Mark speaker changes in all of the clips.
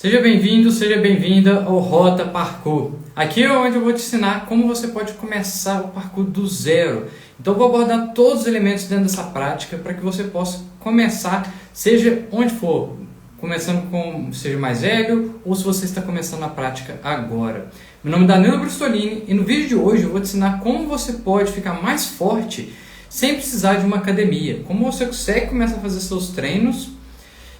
Speaker 1: Seja bem-vindo, seja bem-vinda ao Rota Parkour. Aqui é onde eu vou te ensinar como você pode começar o parkour do zero. Então eu vou abordar todos os elementos dentro dessa prática para que você possa começar, seja onde for, começando com seja mais velho ou se você está começando a prática agora. Meu nome é Danilo Brustolini e no vídeo de hoje eu vou te ensinar como você pode ficar mais forte sem precisar de uma academia. Como você consegue começar a fazer seus treinos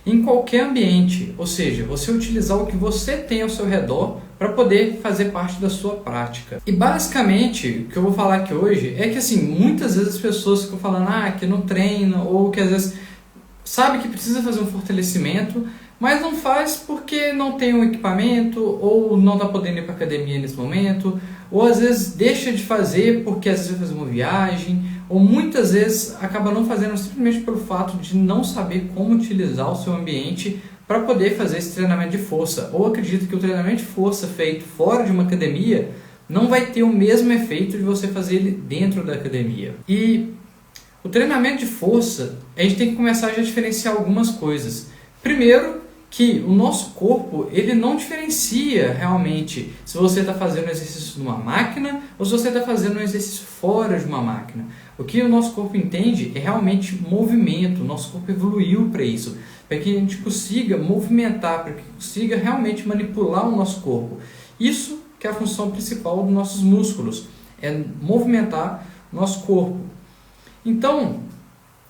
Speaker 1: em qualquer ambiente, ou seja, você utilizar o que você tem ao seu redor para poder fazer parte da sua prática. E basicamente, o que eu vou falar aqui hoje é que assim, muitas vezes as pessoas ficam falando que não treina, ou que às vezes sabe que precisa fazer um fortalecimento, mas não faz porque não tem um equipamento, ou não está podendo ir para a academia nesse momento, ou às vezes deixa de fazer porque às vezes vai fazer uma viagem, ou muitas vezes acaba não fazendo simplesmente pelo fato de não saber como utilizar o seu ambiente para poder fazer esse treinamento de força. Ou acredita que o treinamento de força feito fora de uma academia não vai ter o mesmo efeito de você fazer ele dentro da academia. E o treinamento de força, a gente tem que começar já a diferenciar algumas coisas. Primeiro, que o nosso corpo ele não diferencia realmente se você está fazendo um exercício numa máquina ou se você está fazendo um exercício fora de uma máquina. O que o nosso corpo entende é realmente movimento, o nosso corpo evoluiu para isso, para que a gente consiga movimentar, para que consiga realmente manipular o nosso corpo. Isso que é a função principal dos nossos músculos, é movimentar o nosso corpo. Então,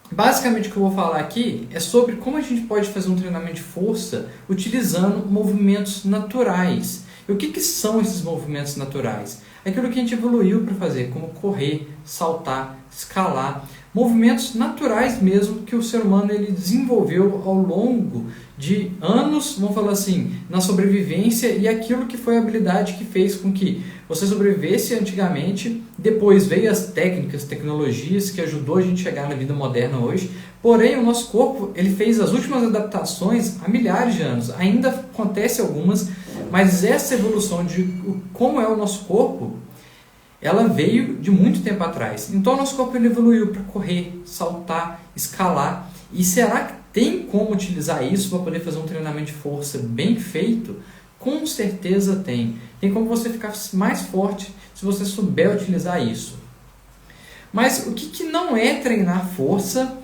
Speaker 1: basicamente o que eu vou falar aqui é sobre como a gente pode fazer um treinamento de força utilizando movimentos naturais. E o que são esses movimentos naturais? Aquilo que a gente evoluiu para fazer, como correr, saltar, escalar. Movimentos naturais mesmo que o ser humano ele desenvolveu ao longo de anos, vamos falar assim, na sobrevivência, e aquilo que foi a habilidade que fez com que você sobrevivesse antigamente, depois veio as técnicas, tecnologias que ajudou a gente a chegar na vida moderna hoje, porém o nosso corpo ele fez as últimas adaptações há milhares de anos, ainda acontece algumas, mas essa evolução de como é o nosso corpo, ela veio de muito tempo atrás. Então o nosso corpo ele evoluiu para correr, saltar, escalar. E será que tem como utilizar isso para poder fazer um treinamento de força bem feito? Com certeza tem. Tem como você ficar mais forte se você souber utilizar isso. Mas o que não é treinar força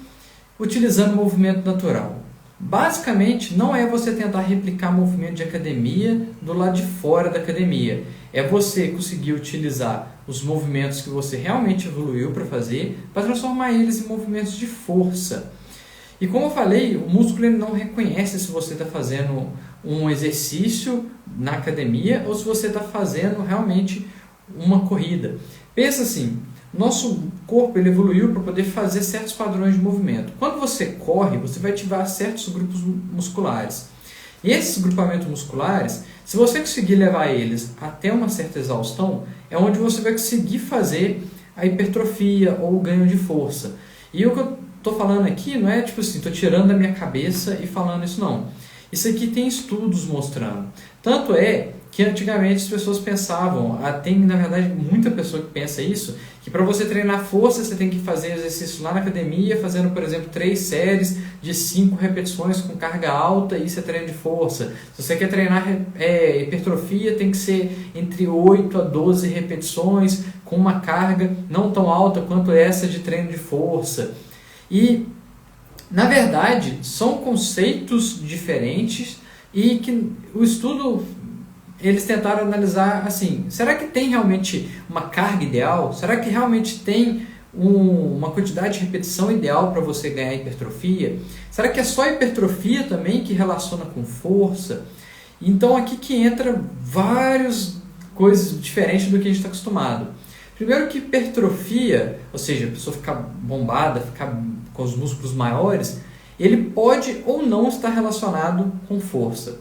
Speaker 1: utilizando movimento natural? Basicamente, não é você tentar replicar movimento de academia do lado de fora da academia. É você conseguir utilizar os movimentos que você realmente evoluiu para fazer, para transformar eles em movimentos de força. E como eu falei, o músculo ele não reconhece se você está fazendo um exercício na academia ou se você está fazendo realmente uma corrida. Pensa assim, nosso corpo ele evoluiu para poder fazer certos padrões de movimento. Quando você corre, você vai ativar certos grupos musculares. E esses grupamentos musculares, se você conseguir levar eles até uma certa exaustão, é onde você vai conseguir fazer a hipertrofia ou o ganho de força. E o que eu estou falando aqui não é tipo assim, estou tirando da minha cabeça e falando isso não. Isso aqui tem estudos mostrando. Tanto é que antigamente as pessoas pensavam, tem na verdade muita pessoa que pensa isso, que para você treinar força você tem que fazer exercício lá na academia, fazendo por exemplo 3 séries de 5 repetições com carga alta, e isso é treino de força. Se você quer treinar hipertrofia, tem que ser entre 8 a 12 repetições com uma carga não tão alta quanto essa de treino de força. E na verdade são conceitos diferentes e que o estudo eles tentaram analisar assim, será que tem realmente uma carga ideal? Será que realmente tem uma quantidade de repetição ideal para você ganhar hipertrofia? Será que é só hipertrofia também que relaciona com força? Então aqui que entra várias coisas diferentes do que a gente está acostumado. Primeiro que hipertrofia, ou seja, a pessoa ficar bombada, ficar com os músculos maiores, ele pode ou não estar relacionado com força.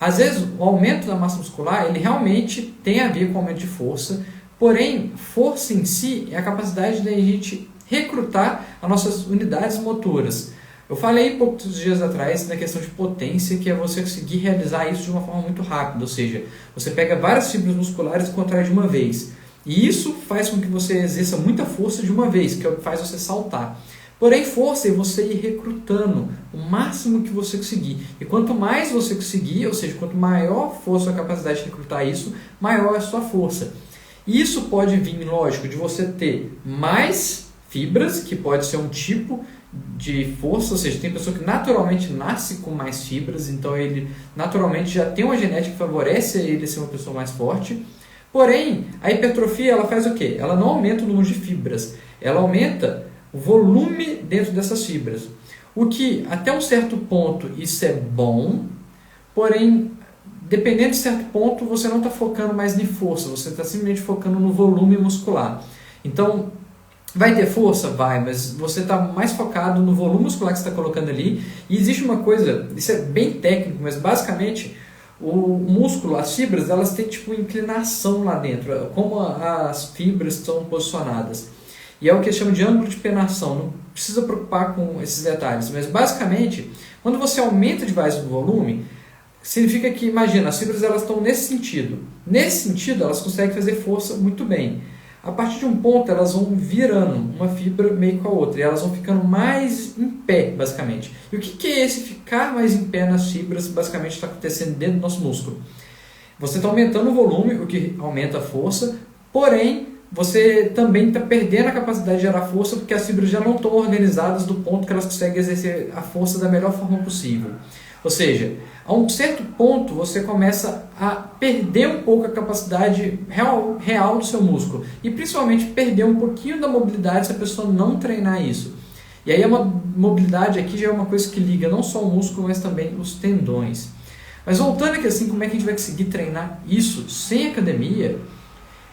Speaker 1: Às vezes, o aumento da massa muscular, ele realmente tem a ver com o aumento de força, porém, força em si é a capacidade da gente recrutar as nossas unidades motoras. Eu falei poucos dias atrás na questão de potência, que é você conseguir realizar isso de uma forma muito rápida, ou seja, você pega várias fibras musculares e contrai de uma vez. E isso faz com que você exerça muita força de uma vez, que é o que faz você saltar. Porém, força é você ir recrutando o máximo que você conseguir. E quanto mais você conseguir, ou seja, quanto maior for a sua capacidade de recrutar isso, maior é a sua força. E isso pode vir, lógico, de você ter mais fibras, que pode ser um tipo de força, ou seja, tem pessoa que naturalmente nasce com mais fibras, então ele naturalmente já tem uma genética que favorece ele ser uma pessoa mais forte. Porém, a hipertrofia ela faz o quê? Ela não aumenta o número de fibras, ela aumenta o volume dentro dessas fibras. O que, até um certo ponto, isso é bom, porém, dependendo de certo ponto, você não está focando mais em força, você está simplesmente focando no volume muscular. Então, vai ter força? Vai, mas você está mais focado no volume muscular que você está colocando ali. E existe uma coisa, isso é bem técnico, mas basicamente o músculo, as fibras, elas têm tipo inclinação lá dentro, como as fibras estão posicionadas. E é o que chama de ângulo de penação, não precisa preocupar com esses detalhes, mas basicamente, quando você aumenta demais o volume, significa que, imagina, as fibras elas estão nesse sentido. Nesse sentido, elas conseguem fazer força muito bem. A partir de um ponto, elas vão virando uma fibra meio com a outra, e elas vão ficando mais em pé, basicamente. E o que é esse ficar mais em pé nas fibras, basicamente está acontecendo dentro do nosso músculo? Você está aumentando o volume, o que aumenta a força, porém, você também está perdendo a capacidade de gerar força, porque as fibras já não estão organizadas do ponto que elas conseguem exercer a força da melhor forma possível. Ou seja, a um certo ponto você começa a perder um pouco a capacidade real do seu músculo. E principalmente perder um pouquinho da mobilidade se a pessoa não treinar isso. E aí a mobilidade aqui já é uma coisa que liga não só o músculo, mas também os tendões. Mas voltando aqui assim, como é que a gente vai conseguir treinar isso sem academia?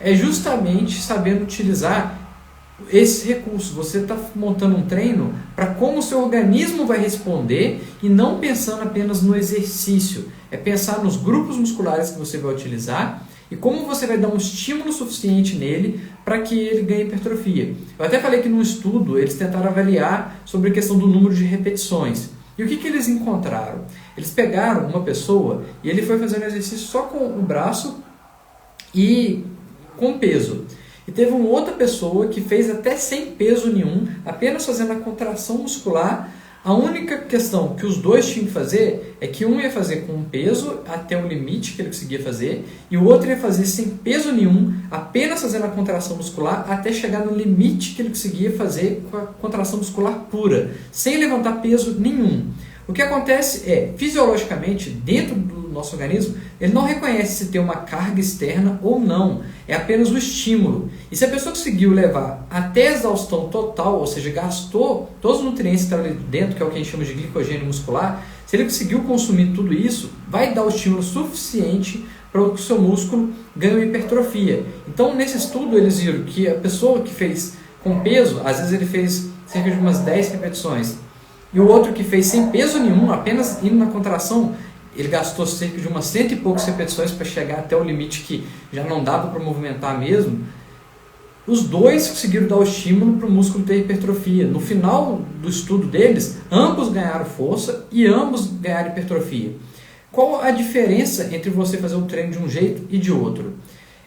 Speaker 1: É justamente sabendo utilizar esse recurso. Você está montando um treino para como o seu organismo vai responder e não pensando apenas no exercício. É pensar nos grupos musculares que você vai utilizar e como você vai dar um estímulo suficiente nele para que ele ganhe hipertrofia. Eu até falei que no estudo eles tentaram avaliar sobre a questão do número de repetições. E o que eles encontraram? Eles pegaram uma pessoa e ele foi fazendo exercício só com o braço e com peso. E teve uma outra pessoa que fez até sem peso nenhum, apenas fazendo a contração muscular. A única questão que os dois tinham que fazer é que um ia fazer com peso até o limite que ele conseguia fazer, e o outro ia fazer sem peso nenhum, apenas fazendo a contração muscular até chegar no limite que ele conseguia fazer com a contração muscular pura, sem levantar peso nenhum. O que acontece é, fisiologicamente, dentro do nosso organismo, ele não reconhece se tem uma carga externa ou não. É apenas o estímulo. E se a pessoa conseguiu levar até a exaustão total, ou seja, gastou todos os nutrientes que estão ali dentro, que é o que a gente chama de glicogênio muscular, se ele conseguiu consumir tudo isso, vai dar o estímulo suficiente para que o seu músculo ganhe uma hipertrofia. Então, nesse estudo, eles viram que a pessoa que fez com peso, às vezes ele fez cerca de umas 10 repetições, e o outro que fez sem peso nenhum, apenas indo na contração, ele gastou cerca de umas 100 e poucas repetições para chegar até o limite que já não dava para movimentar mesmo. Os dois conseguiram dar o estímulo para o músculo ter hipertrofia. No final do estudo deles, ambos ganharam força e ambos ganharam hipertrofia. Qual a diferença entre você fazer o treino de um jeito e de outro?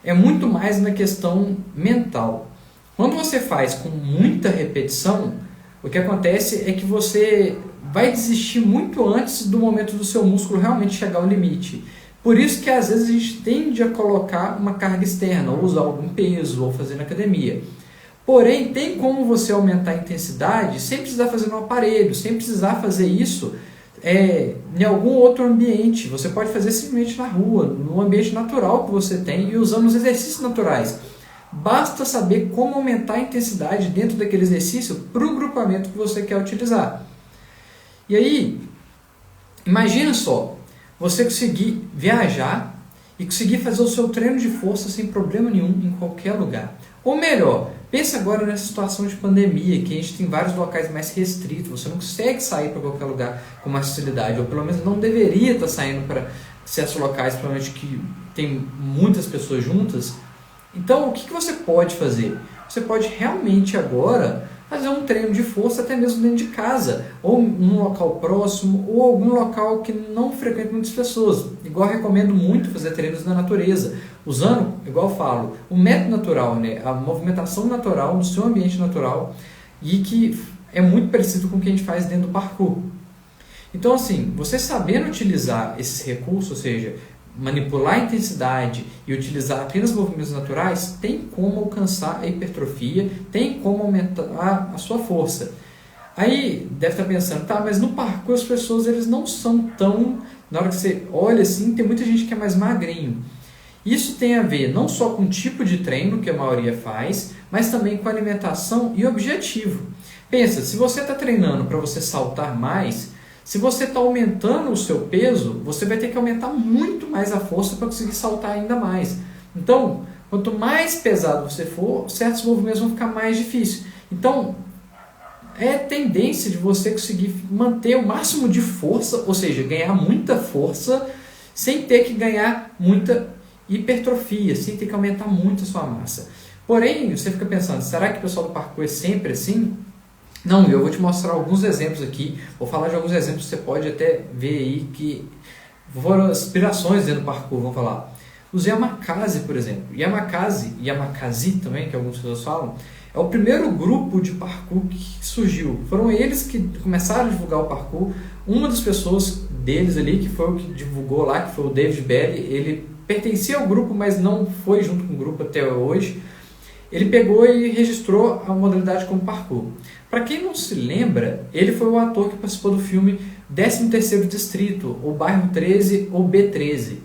Speaker 1: É muito mais na questão mental. Quando você faz com muita repetição, o que acontece é que você vai desistir muito antes do momento do seu músculo realmente chegar ao limite. Por isso que às vezes a gente tende a colocar uma carga externa, ou usar algum peso, ou fazer na academia. Porém, tem como você aumentar a intensidade sem precisar fazer no aparelho, sem precisar fazer isso em algum outro ambiente. Você pode fazer simplesmente na rua, no ambiente natural que você tem e usando os exercícios naturais. Basta saber como aumentar a intensidade dentro daquele exercício para o grupamento que você quer utilizar. E aí, imagina só, você conseguir viajar e conseguir fazer o seu treino de força sem problema nenhum em qualquer lugar. Ou melhor, pense agora nessa situação de pandemia, que a gente tem vários locais mais restritos, você não consegue sair para qualquer lugar com mais facilidade, ou pelo menos não deveria estar saindo para certos locais, provavelmente que tem muitas pessoas juntas. Então, o que você pode fazer? Você pode realmente agora fazer um treino de força até mesmo dentro de casa, ou num local próximo, ou algum local que não frequenta muitas pessoas. Igual eu recomendo muito fazer treinos na natureza, usando, igual eu falo, o método natural, né? A movimentação natural no seu ambiente natural, e que é muito parecido com o que a gente faz dentro do parkour. Então, assim, você sabendo utilizar esses recursos, ou seja, manipular a intensidade e utilizar apenas movimentos naturais, tem como alcançar a hipertrofia, tem como aumentar a sua força. Aí deve estar pensando, tá, mas no parkour as pessoas eles não são tão... Na hora que você olha assim, tem muita gente que é mais magrinho. Isso tem a ver não só com o tipo de treino que a maioria faz, mas também com alimentação e objetivo. Pensa, se você está treinando para você saltar mais, se você está aumentando o seu peso, você vai ter que aumentar muito mais a força para conseguir saltar ainda mais. Então, quanto mais pesado você for, certos movimentos vão ficar mais difíceis. Então, é tendência de você conseguir manter o máximo de força, ou seja, ganhar muita força, sem ter que ganhar muita hipertrofia, sem ter que aumentar muito a sua massa. Porém, você fica pensando, será que o pessoal do parkour é sempre assim? Não, eu vou te mostrar alguns exemplos aqui, vou falar de alguns exemplos que você pode até ver aí que foram inspirações dentro do parkour, vamos falar. Os Yamakasi, por exemplo. Yamakasi também, que algumas pessoas falam, é o primeiro grupo de parkour que surgiu. Foram eles que começaram a divulgar o parkour. Uma das pessoas deles ali, que foi o que divulgou lá, que foi o David Belly, ele pertencia ao grupo, mas não foi junto com o grupo até hoje. Ele pegou e registrou a modalidade como parkour. Para quem não se lembra, ele foi o ator que participou do filme 13º Distrito, ou Bairro 13, ou B13.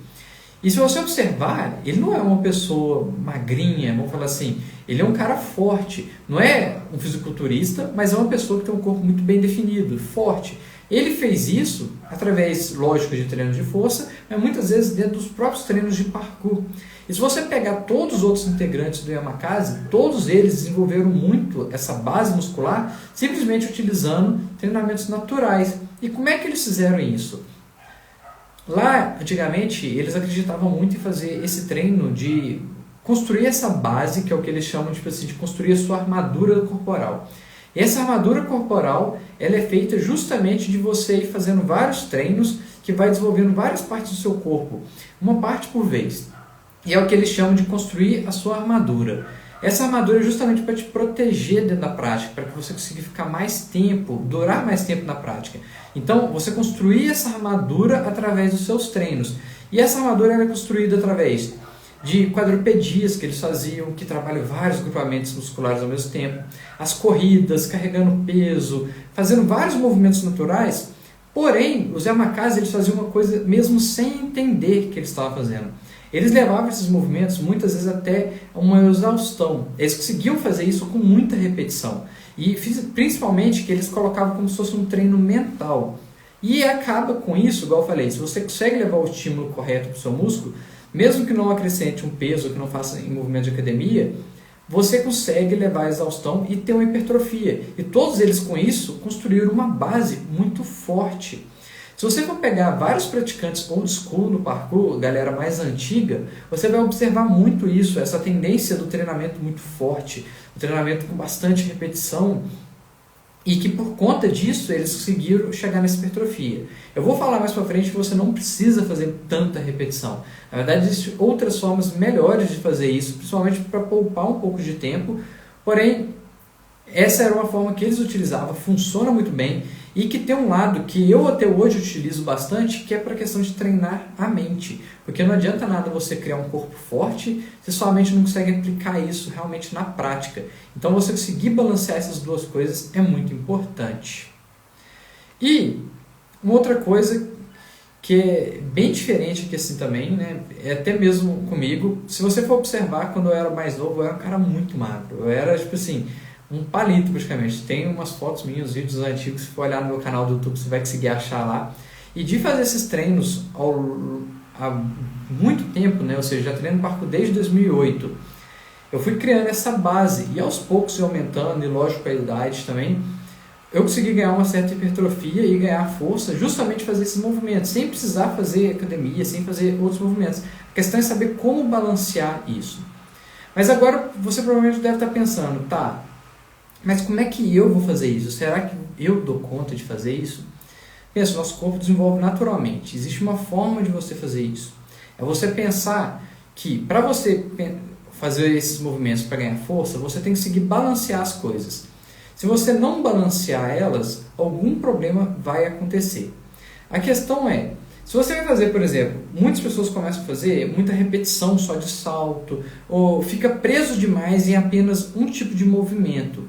Speaker 1: E se você observar, ele não é uma pessoa magrinha, vamos falar assim, ele é um cara forte. Não é um fisiculturista, mas é uma pessoa que tem um corpo muito bem definido, forte. Ele fez isso através, lógico, de treinos de força, mas muitas vezes dentro dos próprios treinos de parkour. E se você pegar todos os outros integrantes do Yamakasi, todos eles desenvolveram muito essa base muscular simplesmente utilizando treinamentos naturais. E como é que eles fizeram isso? Lá, antigamente, eles acreditavam muito em fazer esse treino de construir essa base, que é o que eles chamam tipo assim, de construir a sua armadura corporal. E essa armadura corporal ela é feita justamente de você ir fazendo vários treinos que vai desenvolvendo várias partes do seu corpo, uma parte por vez. E é o que eles chamam de construir a sua armadura. Essa armadura é justamente para te proteger dentro da prática, para que você consiga ficar mais tempo, durar mais tempo na prática. Então, você construir essa armadura através dos seus treinos. E essa armadura é construída através de quadrupedias que eles faziam, que trabalham vários grupamentos musculares ao mesmo tempo, as corridas, carregando peso, fazendo vários movimentos naturais. Porém, os Yamakasi eles faziam uma coisa mesmo sem entender o que eles estavam fazendo. Eles levavam esses movimentos muitas vezes até uma exaustão. Eles conseguiam fazer isso com muita repetição. E principalmente que eles colocavam como se fosse um treino mental. E acaba com isso, igual eu falei, se você consegue levar o estímulo correto para o seu músculo, mesmo que não acrescente um peso, que não faça em movimento de academia, você consegue levar a exaustão e ter uma hipertrofia. E todos eles com isso construíram uma base muito forte. Se você for pegar vários praticantes old school no parkour, galera mais antiga, você vai observar muito isso, essa tendência do treinamento muito forte, o treinamento com bastante repetição, e que por conta disso eles conseguiram chegar nessa hipertrofia. Eu vou falar mais para frente que você não precisa fazer tanta repetição. Na verdade, existem outras formas melhores de fazer isso, principalmente para poupar um pouco de tempo, porém, essa era uma forma que eles utilizavam, funciona muito bem, e que tem um lado que eu até hoje utilizo bastante, que é para a questão de treinar a mente. Porque não adianta nada você criar um corpo forte se sua mente não consegue aplicar isso realmente na prática. Então você conseguir balancear essas duas coisas é muito importante. E uma outra coisa que é bem diferente aqui assim também, né? É até mesmo comigo, se você for observar, quando eu era mais novo, eu era um cara muito magro. Eu era tipo assim, um palito praticamente. Tem umas fotos minhas, vídeos antigos, se for olhar no meu canal do YouTube, você vai conseguir achar lá. E de fazer esses treinos há muito tempo, né? Ou seja, já treino parkour desde 2008. Eu fui criando essa base e aos poucos aumentando, e lógico a idade também, eu consegui ganhar uma certa hipertrofia e ganhar força justamente fazer esses movimentos, sem precisar fazer academia, sem fazer outros movimentos. A questão é saber como balancear isso. Mas agora você provavelmente deve estar pensando, tá, mas como é que eu vou fazer isso? Será que eu dou conta de fazer isso? Pensa, nosso corpo desenvolve naturalmente. Existe uma forma de você fazer isso. É você pensar que para você fazer esses movimentos para ganhar força, você tem que conseguir balancear as coisas. Se você não balancear elas, algum problema vai acontecer. A questão é, se você vai fazer, por exemplo, muitas pessoas começam a fazer muita repetição só de salto, ou fica preso demais em apenas um tipo de movimento.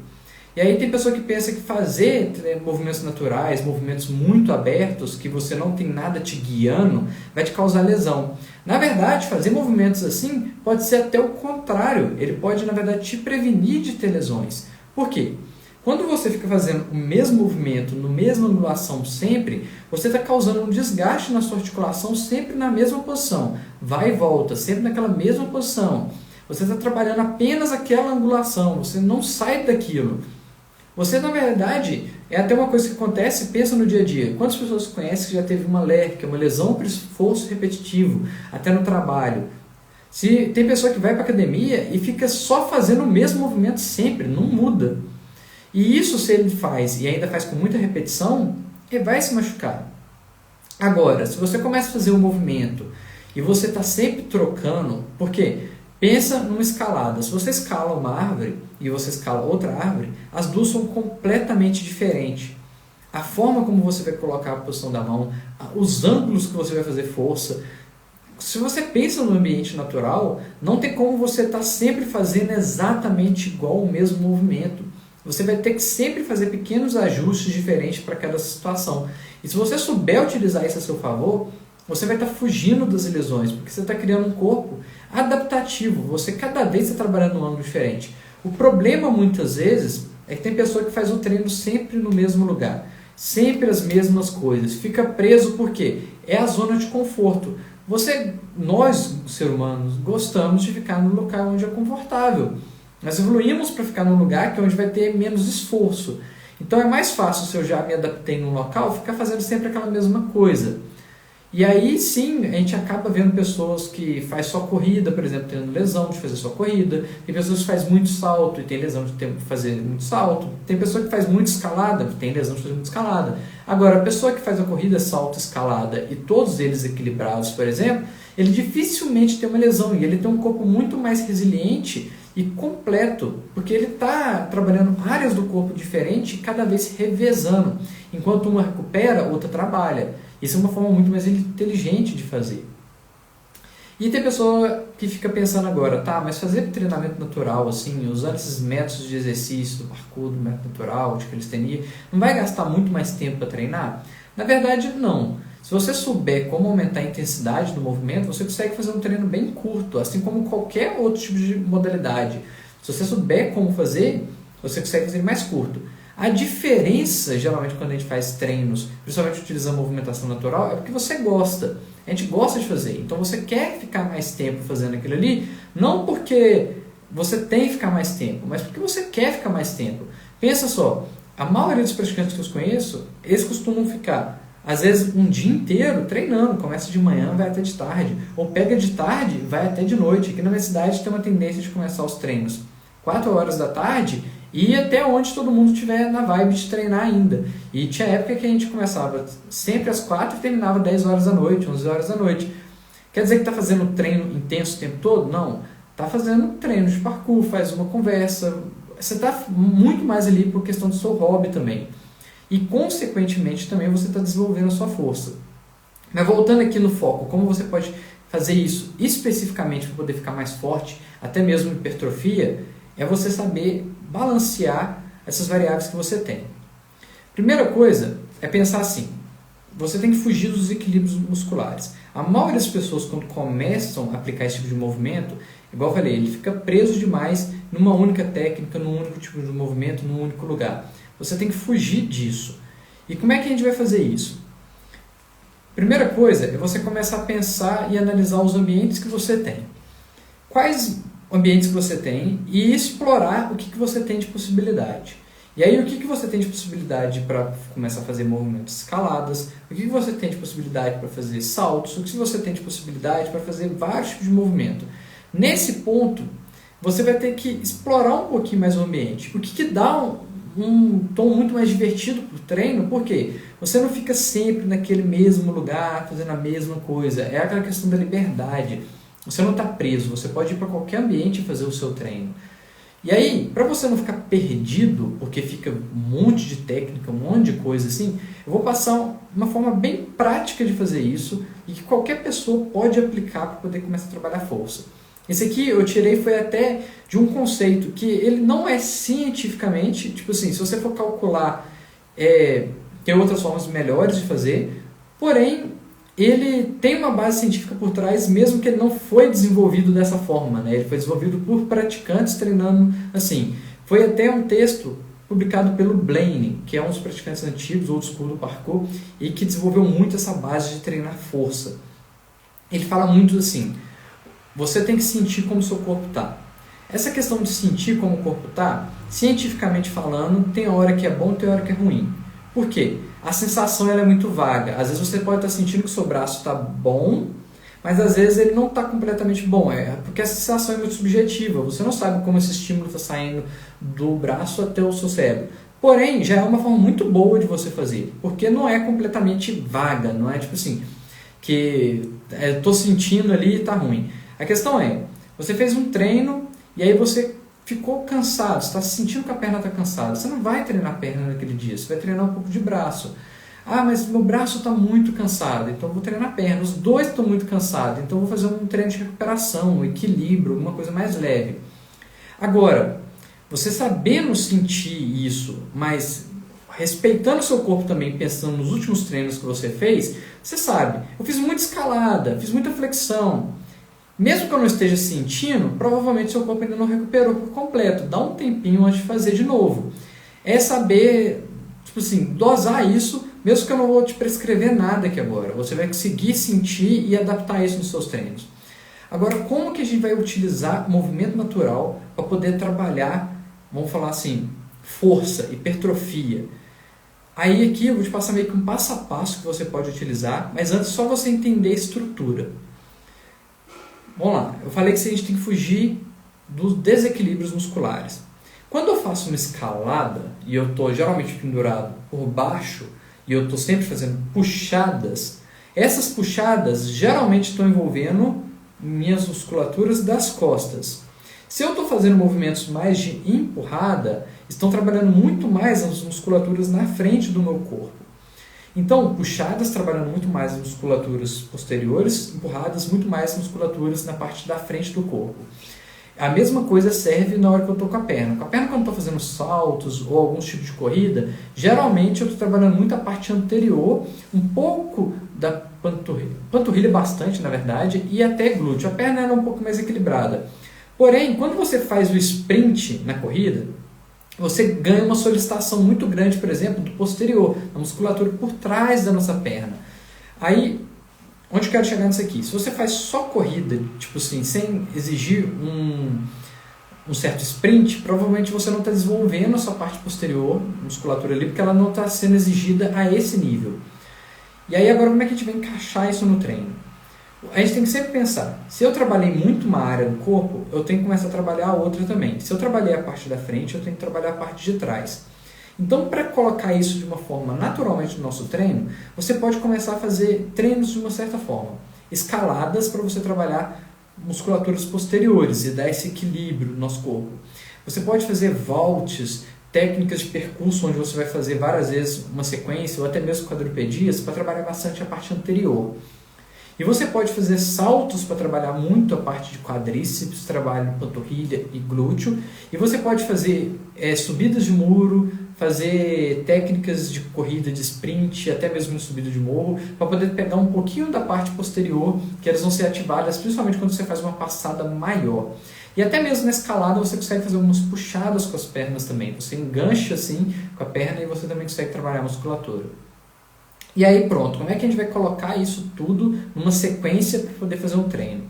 Speaker 1: E aí tem pessoa que pensa que fazer movimentos naturais, movimentos muito abertos, que você não tem nada te guiando, vai te causar lesão. Na verdade, fazer movimentos assim pode ser até o contrário. Ele pode, na verdade, te prevenir de ter lesões. Por quê? Quando você fica fazendo o mesmo movimento, na mesma angulação sempre, você está causando um desgaste na sua articulação sempre na mesma posição. Vai e volta, sempre naquela mesma posição. Você está trabalhando apenas aquela angulação, você não sai daquilo. Você, na verdade, é até uma coisa que acontece, pensa no dia a dia. Quantas pessoas conhecem que já teve uma LER, que é uma lesão por esforço repetitivo, até no trabalho? Se tem pessoa que vai para a academia e fica só fazendo o mesmo movimento sempre, não muda. E isso, se ele faz e ainda faz com muita repetição, ele vai se machucar. Agora, se você começa a fazer um movimento e você está sempre trocando, por quê? Pensa numa escalada. Se você escala uma árvore e você escala outra árvore, as duas são completamente diferentes. A forma como você vai colocar a posição da mão, os ângulos que você vai fazer força. Se você pensa no ambiente natural, não tem como você estar sempre fazendo exatamente igual o mesmo movimento. Você vai ter que sempre fazer pequenos ajustes diferentes para cada situação. E se você souber utilizar isso a seu favor, você vai estar fugindo das lesões, porque você está criando um corpo adaptativo. Você cada vez está trabalhando num ângulo diferente. O problema, muitas vezes, é que tem pessoa que faz o treino sempre no mesmo lugar. Sempre as mesmas coisas. Fica preso por quê? É a zona de conforto. Nós, seres humanos, gostamos de ficar no local onde é confortável. Nós evoluímos para ficar num lugar que é onde vai ter menos esforço. Então é mais fácil, se eu já me adaptei num local, ficar fazendo sempre aquela mesma coisa. E aí sim, a gente acaba vendo pessoas que faz só corrida, por exemplo, tendo lesão de fazer só corrida. Tem pessoas que faz muito salto e tem lesão de fazer muito salto. Tem pessoa que faz muito escalada e tem lesão de fazer muito escalada. Agora, a pessoa que faz a corrida, salto, escalada e todos eles equilibrados, por exemplo, ele dificilmente tem uma lesão e ele tem um corpo muito mais resiliente e completo, porque ele está trabalhando áreas do corpo diferentes e cada vez revezando. Enquanto uma recupera, outra trabalha. Isso é uma forma muito mais inteligente de fazer. E tem pessoa que fica pensando agora, tá, mas fazer treinamento natural, assim, usando esses métodos de exercício, do parkour, do método natural, de calistenia, não vai gastar muito mais tempo para treinar? Na verdade, não. Se você souber como aumentar a intensidade do movimento, você consegue fazer um treino bem curto, assim como qualquer outro tipo de modalidade. Se você souber como fazer, você consegue fazer mais curto. A diferença, geralmente, quando a gente faz treinos, principalmente utilizando movimentação natural, é porque você gosta. A gente gosta de fazer. Então, você quer ficar mais tempo fazendo aquilo ali, não porque você tem que ficar mais tempo, mas porque você quer ficar mais tempo. Pensa só, a maioria dos praticantes que eu conheço, eles costumam ficar, às vezes, um dia inteiro treinando. Começa de manhã, vai até de tarde. Ou pega de tarde, vai até de noite. Aqui na minha cidade tem uma tendência de começar os treinos 4 horas da tarde e até onde todo mundo estiver na vibe de treinar ainda. E tinha época que a gente começava sempre às 4 e terminava 10 horas da noite, 11 horas da noite. Quer dizer que está fazendo treino intenso o tempo todo? Não. Está fazendo treino de parkour, faz uma conversa. Você está muito mais ali por questão do seu hobby também. E, consequentemente, também você está desenvolvendo a sua força. Mas voltando aqui no foco, como você pode fazer isso especificamente para poder ficar mais forte, até mesmo hipertrofia, é você saber balancear essas variáveis que você tem. Primeira coisa é pensar assim, você tem que fugir dos equilíbrios musculares. A maioria das pessoas, quando começam a aplicar esse tipo de movimento, igual eu falei, ele fica preso demais numa única técnica, num único tipo de movimento, num único lugar. Você tem que fugir disso. E como é que a gente vai fazer isso? Primeira coisa é você começar a pensar e analisar os ambientes que você tem. Quais ambientes que você tem e explorar o que você tem de possibilidade. E aí, o que você tem de possibilidade para começar a fazer movimentos escaladas, o que você tem de possibilidade para fazer saltos, o que você tem de possibilidade para fazer vários tipos de movimento. Nesse ponto, você vai ter que explorar um pouquinho mais o ambiente. O que dá um tom muito mais divertido para o treino, porque você não fica sempre naquele mesmo lugar, fazendo a mesma coisa. É aquela questão da liberdade. Você não está preso, você pode ir para qualquer ambiente e fazer o seu treino. E aí, para você não ficar perdido, porque fica um monte de técnica, um monte de coisa assim, eu vou passar uma forma bem prática de fazer isso e que qualquer pessoa pode aplicar para poder começar a trabalhar força. Esse aqui eu tirei foi até de um conceito que ele não é cientificamente, tipo assim, se você for calcular, tem outras formas melhores de fazer, porém ele tem uma base científica por trás, mesmo que ele não foi desenvolvido dessa forma, né? Ele foi desenvolvido por praticantes treinando assim. Foi até um texto publicado pelo Blaine, que é um dos praticantes antigos, old school do parkour, e que desenvolveu muito essa base de treinar força. Ele fala muito assim, você tem que sentir como o seu corpo está. Essa questão de sentir como o corpo está, cientificamente falando, tem hora que é bom, tem hora que é ruim. Por quê? A sensação ela é muito vaga. Às vezes você pode estar sentindo que o seu braço está bom, mas às vezes ele não está completamente bom. Porque a sensação é muito subjetiva. Você não sabe como esse estímulo está saindo do braço até o seu cérebro. Porém, já é uma forma muito boa de você fazer, porque não é completamente vaga. Não é tipo assim, que estou sentindo ali e está ruim. A questão é, você fez um treino e aí você ficou cansado, você está sentindo que a perna está cansada. Você não vai treinar a perna naquele dia, você vai treinar um pouco de braço. Ah, mas meu braço está muito cansado, então eu vou treinar a perna. Os dois estão muito cansados, então eu vou fazer um treino de recuperação, um equilíbrio, alguma coisa mais leve. Agora, você sabendo sentir isso, mas respeitando o seu corpo também, pensando nos últimos treinos que você fez, você sabe, eu fiz muita escalada, fiz muita flexão. Mesmo que eu não esteja sentindo, provavelmente seu corpo ainda não recuperou por completo. Dá um tempinho antes de fazer de novo. É saber, tipo assim, dosar isso, mesmo que eu não vou te prescrever nada aqui agora. Você vai conseguir sentir e adaptar isso nos seus treinos. Agora, como que a gente vai utilizar o movimento natural para poder trabalhar, vamos falar assim, força, hipertrofia? Aí aqui eu vou te passar meio que um passo a passo que você pode utilizar, mas antes só você entender a estrutura. Vamos lá, eu falei que a gente tem que fugir dos desequilíbrios musculares. Quando eu faço uma escalada e eu estou geralmente pendurado por baixo e eu estou sempre fazendo puxadas, essas puxadas geralmente estão envolvendo minhas musculaturas das costas. Se eu estou fazendo movimentos mais de empurrada, estão trabalhando muito mais as musculaturas na frente do meu corpo. Então, puxadas trabalhando muito mais as musculaturas posteriores, empurradas muito mais as musculaturas na parte da frente do corpo. A mesma coisa serve na hora que eu estou com a perna. Com a perna, quando eu estou fazendo saltos ou alguns tipos de corrida, geralmente eu estou trabalhando muito a parte anterior, um pouco da panturrilha bastante, na verdade, e até glúteo. A perna era um pouco mais equilibrada. Porém, quando você faz o sprint na corrida, você ganha uma solicitação muito grande, por exemplo, do posterior, da musculatura por trás da nossa perna. Aí, onde eu quero chegar nisso aqui? Se você faz só corrida, tipo assim, sem exigir um certo sprint, provavelmente você não está desenvolvendo a sua parte posterior, musculatura ali, porque ela não está sendo exigida a esse nível. E aí agora como é que a gente vai encaixar isso no treino? A gente tem que sempre pensar, se eu trabalhei muito uma área do corpo, eu tenho que começar a trabalhar a outra também. Se eu trabalhei a parte da frente, eu tenho que trabalhar a parte de trás. Então, para colocar isso de uma forma naturalmente no nosso treino, você pode começar a fazer treinos de uma certa forma. Escaladas para você trabalhar musculaturas posteriores e dar esse equilíbrio no nosso corpo. Você pode fazer vaults, técnicas de percurso, onde você vai fazer várias vezes uma sequência, ou até mesmo quadrupedias, para trabalhar bastante a parte anterior. E você pode fazer saltos para trabalhar muito a parte de quadríceps, trabalho panturrilha e glúteo. E você pode fazer subidas de muro, fazer técnicas de corrida de sprint, até mesmo subida de morro, para poder pegar um pouquinho da parte posterior, que elas vão ser ativadas principalmente quando você faz uma passada maior. E até mesmo na escalada você consegue fazer algumas puxadas com as pernas também. Você engancha assim com a perna e você também consegue trabalhar a musculatura. E aí pronto, como é que a gente vai colocar isso tudo numa sequência para poder fazer um treino?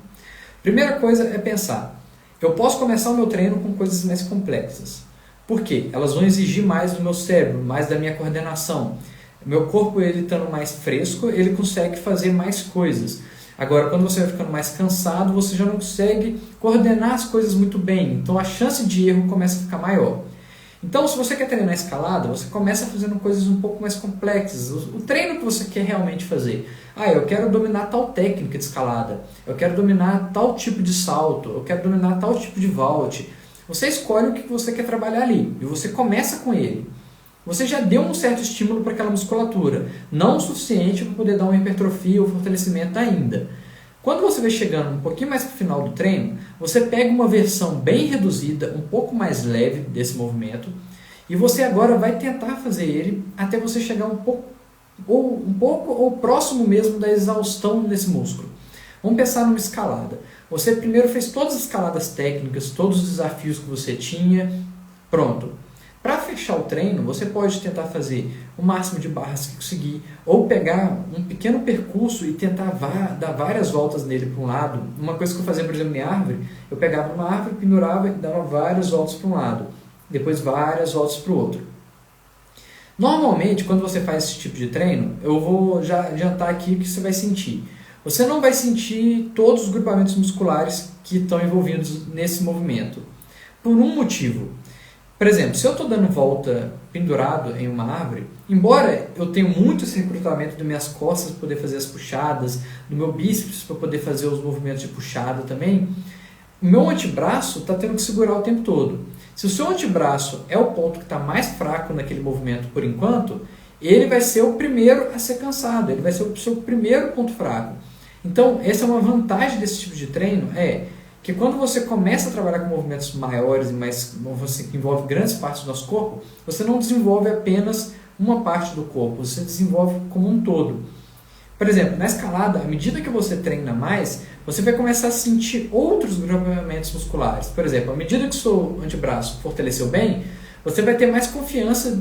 Speaker 1: Primeira coisa é pensar, eu posso começar o meu treino com coisas mais complexas. Por quê? Elas vão exigir mais do meu cérebro, mais da minha coordenação. Meu corpo, ele estando mais fresco, ele consegue fazer mais coisas. Agora, quando você vai ficando mais cansado, você já não consegue coordenar as coisas muito bem. Então a chance de erro começa a ficar maior. Então, se você quer treinar escalada, você começa fazendo coisas um pouco mais complexas. O treino que você quer realmente fazer. Eu quero dominar tal técnica de escalada. Eu quero dominar tal tipo de salto. Eu quero dominar tal tipo de vault. Você escolhe o que você quer trabalhar ali e você começa com ele. Você já deu um certo estímulo para aquela musculatura, não o suficiente para poder dar uma hipertrofia ou fortalecimento ainda. Quando você vai chegando um pouquinho mais para o final do treino, você pega uma versão bem reduzida, um pouco mais leve desse movimento, e você agora vai tentar fazer ele até você chegar um pouco ou próximo mesmo da exaustão nesse músculo. Vamos pensar numa escalada. Você primeiro fez todas as escaladas técnicas, todos os desafios que você tinha, pronto. Para fechar o treino, você pode tentar fazer o máximo de barras que conseguir, ou pegar um pequeno percurso e tentar dar várias voltas nele para um lado. Uma coisa que eu fazia, por exemplo, em árvore, eu pegava uma árvore, pendurava e dava várias voltas para um lado, depois várias voltas para o outro. Normalmente, quando você faz esse tipo de treino, eu vou já adiantar aqui o que você vai sentir. Você não vai sentir todos os grupamentos musculares que estão envolvidos nesse movimento, por um motivo. Por exemplo, se eu estou dando volta pendurado em uma árvore, embora eu tenha muito esse recrutamento das minhas costas para poder fazer as puxadas, do meu bíceps para poder fazer os movimentos de puxada também, o meu antebraço está tendo que segurar o tempo todo. Se o seu antebraço é o ponto que está mais fraco naquele movimento por enquanto, ele vai ser o primeiro a ser cansado, ele vai ser o seu primeiro ponto fraco. Então, essa é uma vantagem desse tipo de treino, que quando você começa a trabalhar com movimentos maiores e que envolve grandes partes do nosso corpo, você não desenvolve apenas uma parte do corpo, você desenvolve como um todo. Por exemplo, na escalada, à medida que você treina mais, você vai começar a sentir outros grupamentos musculares. Por exemplo, à medida que o seu antebraço fortaleceu bem, você vai ter mais confiança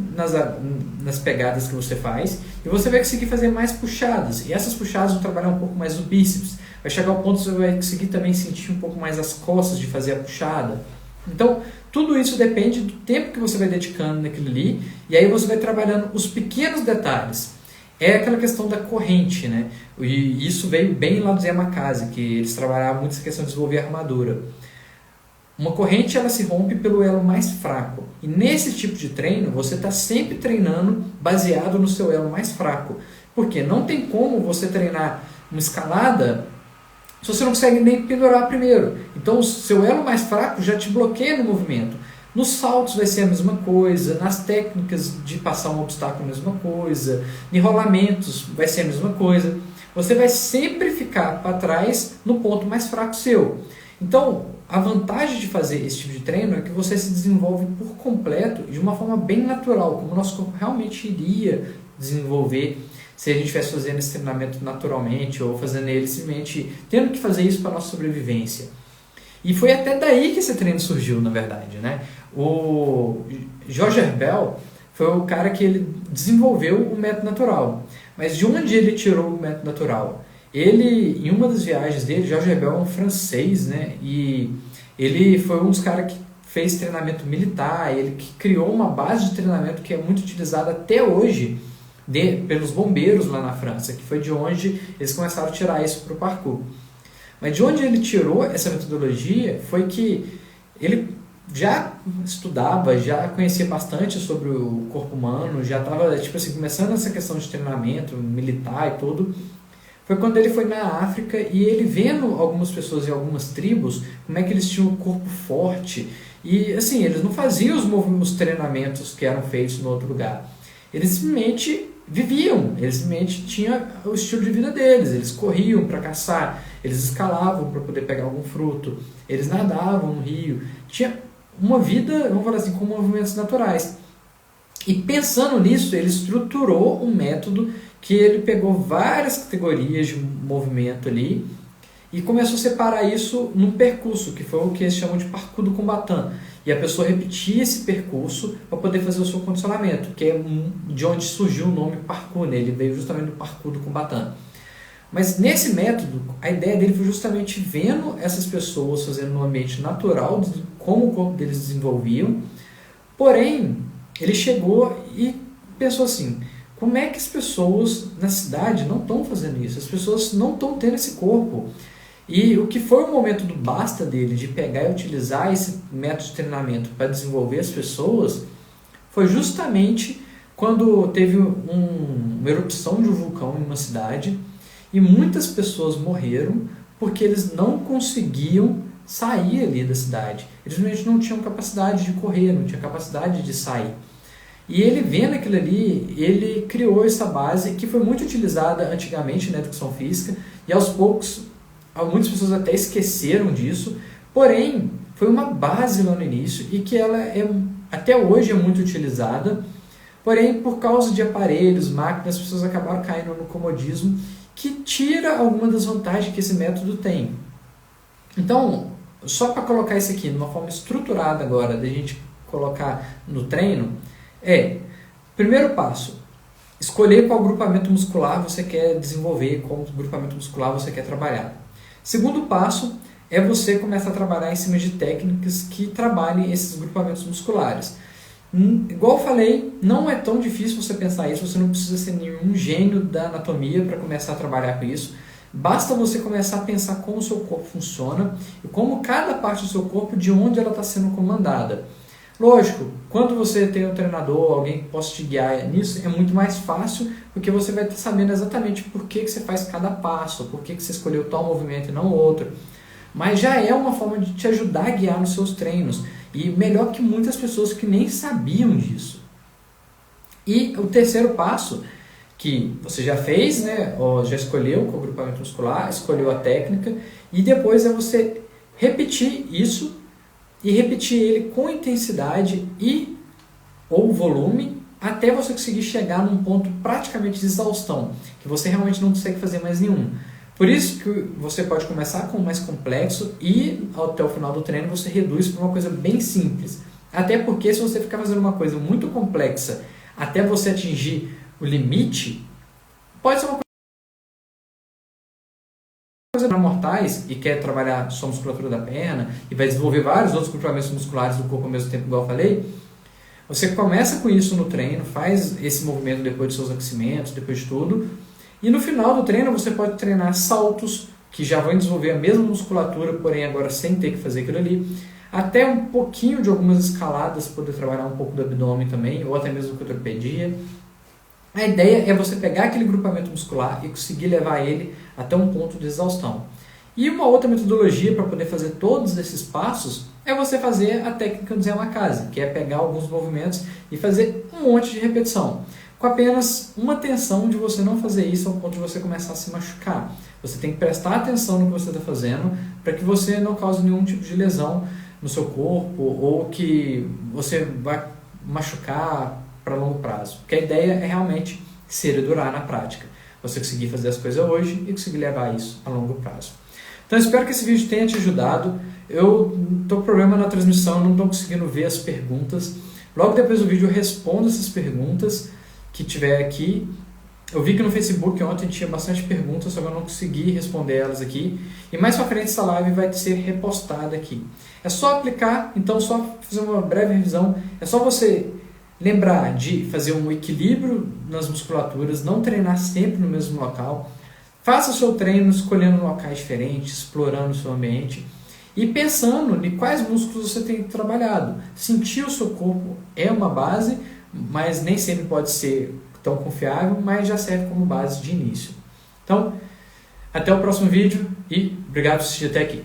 Speaker 1: nas pegadas que você faz e você vai conseguir fazer mais puxadas. E essas puxadas vão trabalhar um pouco mais o bíceps. Vai chegar ao ponto que você vai conseguir também sentir um pouco mais as costas de fazer a puxada. Então, tudo isso depende do tempo que você vai dedicando naquilo ali. E aí você vai trabalhando os pequenos detalhes. É aquela questão da corrente, né? E isso veio bem lá do Yamakasi, que eles trabalhavam muito essa questão de desenvolver a armadura. Uma corrente ela se rompe pelo elo mais fraco. E nesse tipo de treino, você está sempre treinando baseado no seu elo mais fraco. Porque não tem como você treinar uma escalada se você não consegue nem pendurar primeiro. Então o seu elo mais fraco já te bloqueia no movimento. Nos saltos vai ser a mesma coisa, nas técnicas de passar um obstáculo a mesma coisa, em rolamentos vai ser a mesma coisa. Você vai sempre ficar para trás no ponto mais fraco seu. Então, a vantagem de fazer esse tipo de treino é que você se desenvolve por completo de uma forma bem natural, como o nosso corpo realmente iria desenvolver se a gente estivesse fazendo esse treinamento naturalmente ou fazendo ele simplesmente tendo que fazer isso para a nossa sobrevivência. E foi até daí que esse treino surgiu, na verdade, né? O George Herbel foi o cara que ele desenvolveu o método natural. Mas de onde ele tirou o método natural? Ele, em uma das viagens dele, George Herbel é um francês, né? E ele foi um dos caras que fez treinamento militar, ele que criou uma base de treinamento que é muito utilizada até hoje pelos bombeiros lá na França, que foi de onde eles começaram a tirar isso para o parkour. Mas de onde ele tirou essa metodologia foi que ele já estudava, já conhecia bastante sobre o corpo humano, já estava começando essa questão de treinamento militar e tudo. Foi quando ele foi na África e ele vendo algumas pessoas em algumas tribos, como é que eles tinham um corpo forte. E assim, eles não faziam os treinamentos que eram feitos no outro lugar. Eles simplesmente viviam, eles simplesmente tinham o estilo de vida deles, eles corriam para caçar, eles escalavam para poder pegar algum fruto, eles nadavam no rio, tinha uma vida, vamos falar assim, com movimentos naturais. E pensando nisso, ele estruturou um método que ele pegou várias categorias de movimento ali e começou a separar isso num percurso, que foi o que eles chamam de parkour do combattant. E a pessoa repetia esse percurso para poder fazer o seu condicionamento, que é de onde surgiu o nome parkour, né? Ele veio justamente do parkour do combattant. Mas nesse método, a ideia dele foi justamente vendo essas pessoas fazendo no ambiente natural, como o corpo deles desenvolviam. Porém, ele chegou e pensou assim, como é que as pessoas na cidade não estão fazendo isso? As pessoas não estão tendo esse corpo. E o que foi o momento do basta dele, de pegar e utilizar esse método de treinamento para desenvolver as pessoas, foi justamente quando teve uma erupção de um vulcão em uma cidade e muitas pessoas morreram porque eles não conseguiam sair ali da cidade. Eles simplesmente não tinham capacidade de correr, não tinham capacidade de sair. E ele, vendo aquilo ali, ele criou essa base que foi muito utilizada antigamente na educação física, e aos poucos, muitas pessoas até esqueceram disso, porém, foi uma base lá no início e que ela até hoje é muito utilizada, porém, por causa de aparelhos, máquinas, as pessoas acabaram caindo no comodismo, que tira alguma das vantagens que esse método tem. Então, só para colocar isso aqui de uma forma estruturada agora, da gente colocar no treino, primeiro passo, escolher qual grupamento muscular você quer desenvolver, qual grupamento muscular você quer trabalhar. Segundo passo é você começar a trabalhar em cima de técnicas que trabalhem esses grupamentos musculares. Igual eu falei, não é tão difícil você pensar isso, você não precisa ser nenhum gênio da anatomia para começar a trabalhar com isso. Basta você começar a pensar como o seu corpo funciona e como cada parte do seu corpo, de onde ela está sendo comandada. Lógico, quando você tem um treinador, alguém que possa te guiar nisso, é muito mais fácil, porque você vai estar sabendo exatamente por que você faz cada passo, por que você escolheu tal movimento e não outro. Mas já é uma forma de te ajudar a guiar nos seus treinos, e melhor que muitas pessoas que nem sabiam disso. E o terceiro passo, que você já fez, né, ou já escolheu o grupamento muscular, escolheu a técnica, e depois é você repetir isso, e repetir ele com intensidade ou volume, até você conseguir chegar num ponto praticamente de exaustão, que você realmente não consegue fazer mais nenhum. Por isso que você pode começar com o mais complexo e até o final do treino você reduz para uma coisa bem simples. Até porque se você ficar fazendo uma coisa muito complexa até você atingir o limite, pode ser uma coisa para mortais e quer trabalhar só a musculatura da perna e vai desenvolver vários outros grupamentos musculares do corpo ao mesmo tempo, igual eu falei. Você começa com isso no treino, faz esse movimento depois de seus aquecimentos, depois de tudo. E no final do treino você pode treinar saltos, que já vão desenvolver a mesma musculatura, porém agora sem ter que fazer aquilo ali. Até um pouquinho de algumas escaladas, poder trabalhar um pouco do abdômen também, ou até mesmo quadripedia. A ideia é você pegar aquele grupamento muscular e conseguir levar ele até um ponto de exaustão. E uma outra metodologia para poder fazer todos esses passos é você fazer a técnica do Yamakase, que é pegar alguns movimentos e fazer um monte de repetição, com apenas uma atenção de você não fazer isso ao ponto de você começar a se machucar. Você tem que prestar atenção no que você está fazendo para que você não cause nenhum tipo de lesão no seu corpo ou que você vai machucar para longo prazo. Porque a ideia é realmente ser e durar na prática. Você conseguir fazer as coisas hoje e conseguir levar isso a longo prazo. Então espero que esse vídeo tenha te ajudado. Eu estou com problema na transmissão, não estou conseguindo ver as perguntas. Logo depois do vídeo eu respondo essas perguntas que tiver aqui. Eu vi que no Facebook ontem tinha bastante perguntas, só que eu não consegui responder elas aqui. E mais pra frente essa live vai ser repostada aqui. É só aplicar, então só fazer uma breve revisão. É só você lembrar de fazer um equilíbrio nas musculaturas, não treinar sempre no mesmo local. Faça o seu treino escolhendo locais diferentes, explorando o seu ambiente e pensando em quais músculos você tem trabalhado. Sentir o seu corpo é uma base, mas nem sempre pode ser tão confiável, mas já serve como base de início. Então, até o próximo vídeo e obrigado por assistir até aqui.